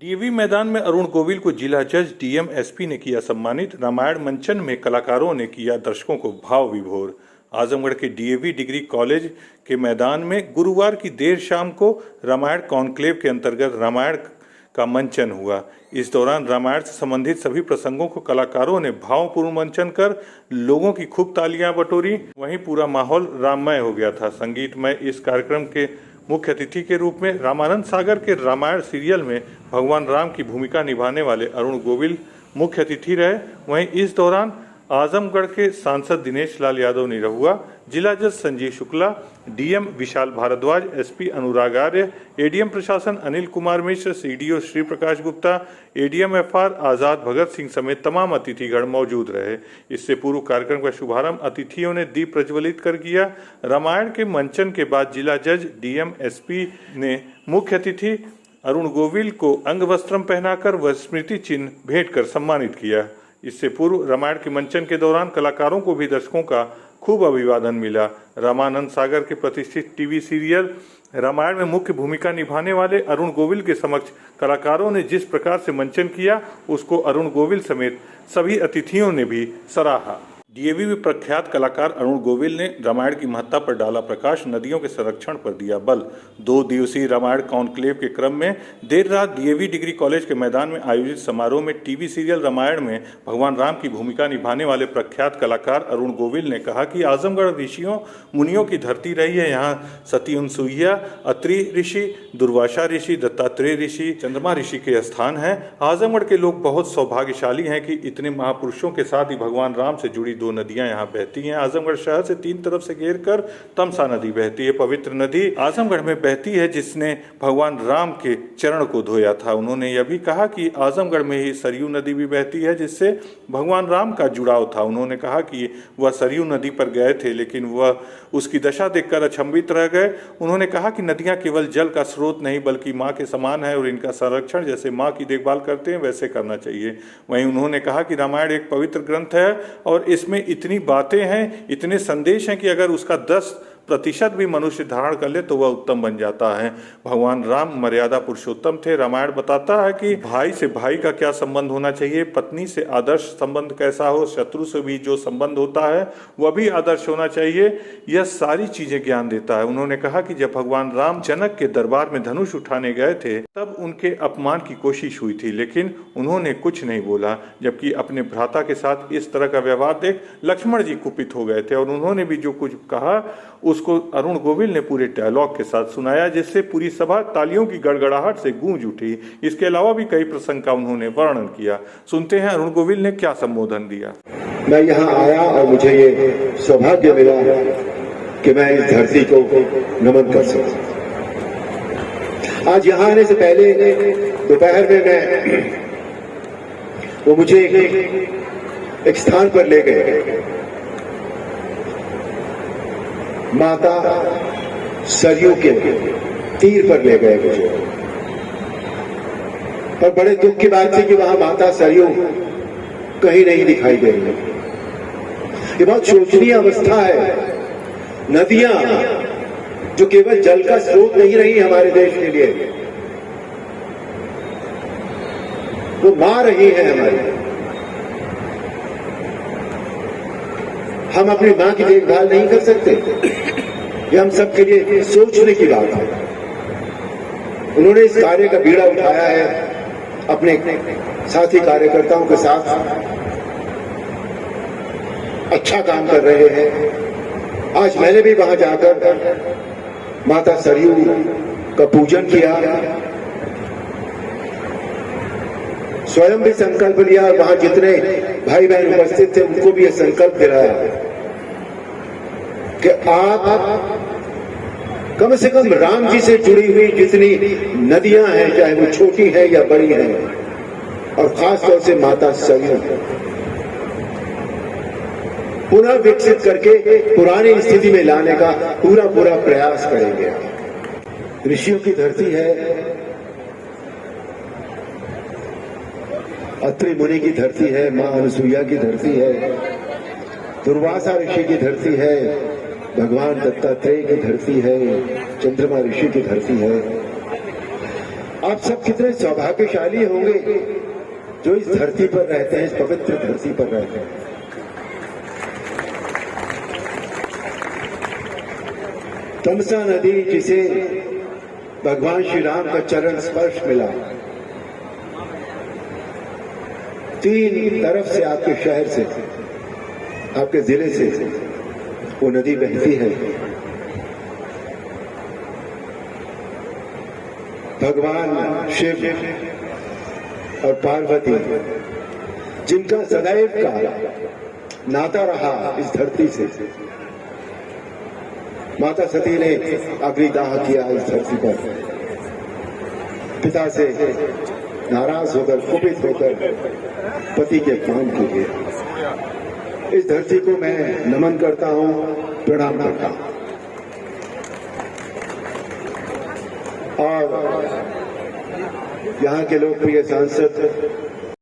DAV मैदान में अरुण गोविल को जिला जज डीएम एसपी ने किया सम्मानित। रामायण मंचन में कलाकारों ने किया दर्शकों को भाव विभोर। आजमगढ़ के डीएवी डिग्री कॉलेज के मैदान में गुरुवार की देर शाम को रामायण कॉन्क्लेव के अंतर्गत रामायण का मंचन हुआ। इस दौरान रामायण से संबंधित सभी प्रसंगों को कलाकारों ने भावपूर्ण मंचन कर लोगों की खूब तालियां बटोरी। वहीं पूरा माहौल राममय हो गया था। संगीतमय इस कार्यक्रम के मुख्य अतिथि के रूप में रामानंद सागर के रामायण सीरियल में भगवान राम की भूमिका निभाने वाले अरुण गोविल मुख्य अतिथि रहे। वहीं इस दौरान आजमगढ़ के सांसद दिनेश लाल यादव निरहुआ, जिला जज Sanjeev Shukla, DM Vishal Bhardwaj, SP Anurag Arya, ADM प्रशासन Anil Kumar Mishra, CDO Shri Prakash Gupta, ADM FR आजाद भगत सिंह समेत तमाम अतिथिगण मौजूद रहे। इससे पूर्व कार्यक्रम का शुभारंभ अतिथियों ने दीप प्रज्वलित कर किया। रामायण के मंचन के बाद जिला जज डीएम एसपी ने मुख्य अतिथि अरुण गोविल को अंग वस्त्रम पहनाकर व स्मृति चिन्ह भेंट कर सम्मानित किया। इससे पूर्व रामायण के मंचन के दौरान कलाकारों को भी दर्शकों का खूब अभिवादन मिला। रामानंद सागर के प्रतिष्ठित टीवी सीरियल रामायण में मुख्य भूमिका निभाने वाले अरुण गोविल के समक्ष कलाकारों ने जिस प्रकार से मंचन किया, उसको अरुण गोविल समेत सभी अतिथियों ने भी सराहा। डीएवी में प्रख्यात कलाकार अरुण गोविल ने रामायण की महत्ता पर डाला प्रकाश, नदियों के संरक्षण पर दिया बल। 2 दिवसीय रामायण कॉन्क्लेव के क्रम में देर रात डीएवी डिग्री कॉलेज के मैदान में आयोजित समारोह में टीवी सीरियल रामायण में भगवान राम की भूमिका निभाने वाले प्रख्यात कलाकार अरुण गोविल ने कहा कि आजमगढ़ ऋषियों मुनियों की धरती रही है। यहाँ सती अनसुईया, अत्रि ऋषि, दुर्वासा ऋषि, दत्तात्रेय ऋषि, चंद्रमा ऋषि के स्थान है। आजमगढ़ के लोग बहुत सौभाग्यशाली हैं कि इतने महापुरुषों के साथ ही भगवान राम से जुड़ी 2 नदियां यहाँ बहती हैं। आजमगढ़ शहर से 3 तरफ से घेर कर तमसा नदी बहती है। पवित्र नदी आजमगढ़ में बहती है जिसने भगवान राम के चरण को धोया था। उन्होंने यह भी कहा कि आजमगढ़ में ही सरयू नदी भी बहती है जिससे भगवान राम का जुड़ाव था। उन्होंने कहा कि वह सरयू नदी पर गए थे लेकिन वह उसकी दशा देखकर अचंभित रह गए। उन्होंने कहा कि नदियां केवल जल का स्रोत नहीं बल्कि माँ के समान है और इनका संरक्षण जैसे माँ की देखभाल करते हैं वैसे करना चाहिए। वहीं उन्होंने कहा कि रामायण एक पवित्र ग्रंथ है और इसमें इतनी बातें हैं, इतने संदेश हैं कि अगर उसका 10% भी मनुष्य धारण कर ले तो वह उत्तम बन जाता है। भगवान राम मर्यादा पुरुषोत्तम थे। रामायण बताता है कि भाई से भाई का क्या संबंध होना चाहिए, पत्नी से आदर्श संबंध कैसा हो, शत्रु से भी जो संबंध होता है वह भी आदर्श होना चाहिए। यह सारी चीजें ज्ञान देता है। उन्होंने कहा कि जब भगवान राम जनक के दरबार में धनुष उठाने गए थे तब उनके अपमान की कोशिश हुई थी लेकिन उन्होंने कुछ नहीं बोला, जबकि अपने भ्राता के साथ इस तरह का व्यवहार देख लक्ष्मण जी कुपित हो गए थे और उन्होंने भी जो कुछ कहा उसको अरुण गोविल ने पूरे डायलॉग के साथ सुनाया जिससे पूरी सभा तालियों की गड़गड़ाहट से गूंज उठी। इसके अलावा भी कई प्रसंग का उन्होंने वर्णन किया। सुनते हैं अरुण गोविल ने क्या संबोधन दिया। मैं यहाँ आया और मुझे ये सौभाग्य मिला कि मैं इस धरती को नमन कर सकूं। आज यहाँ आने से पहले दोपहर में वो मुझे एक स्थान पर ले गए, माता सरयू के तीर पर ले गए मुझे। पर बड़े दुख की बात थी कि वहां माता सरयू कहीं नहीं दिखाई दे रही। ये बहुत शोचनीय अवस्था है। नदियां जो केवल जल का स्रोत नहीं रही हमारे देश के लिए, वो मार रही है हमारी। हम अपनी मां की देखभाल नहीं कर सकते। ये हम सबके लिए सोचने की बात है। उन्होंने इस कार्य का बीड़ा उठाया है अपने साथी कार्यकर्ताओं के साथ, अच्छा काम कर रहे हैं। आज मैंने भी वहां जाकर माता सरयू का पूजन किया, स्वयं भी संकल्प लिया और वहां जितने भाई बहन उपस्थित थे उनको भी यह संकल्प दिलाया कि आप कम से कम राम जी से जुड़ी हुई जितनी नदियां हैं, चाहे वो छोटी हैं या बड़ी हैं, और खास तौर से माता सरयू पुनः विकसित करके पुरानी स्थिति में लाने का पूरा प्रयास करेंगे। ऋषियों की धरती है, अत्रि मुनि की धरती है, मां अनसुईया की धरती है, दुर्वासा ऋषि की धरती है, भगवान दत्तात्रेय की धरती है, चंद्रमा ऋषि की धरती है। आप सब कितने सौभाग्यशाली होंगे जो इस धरती पर रहते हैं, इस पवित्र धरती पर रहते हैं। तमसा नदी जिसे भगवान श्री राम का चरण स्पर्श मिला, तीन तरफ से आपके शहर से, आपके जिले से वो नदी बहती है। भगवान शिव और पार्वती जिनका सदैव का नाता रहा इस धरती से, माता सती ने आखिरी दाह किया इस धरती पर, पिता से नाराज होकर, कुपित होकर पति के काम के लिए। इस धरती को मैं नमन करता हूं, प्रणाम करता हूं। और यहाँ के लोकप्रिय सांसद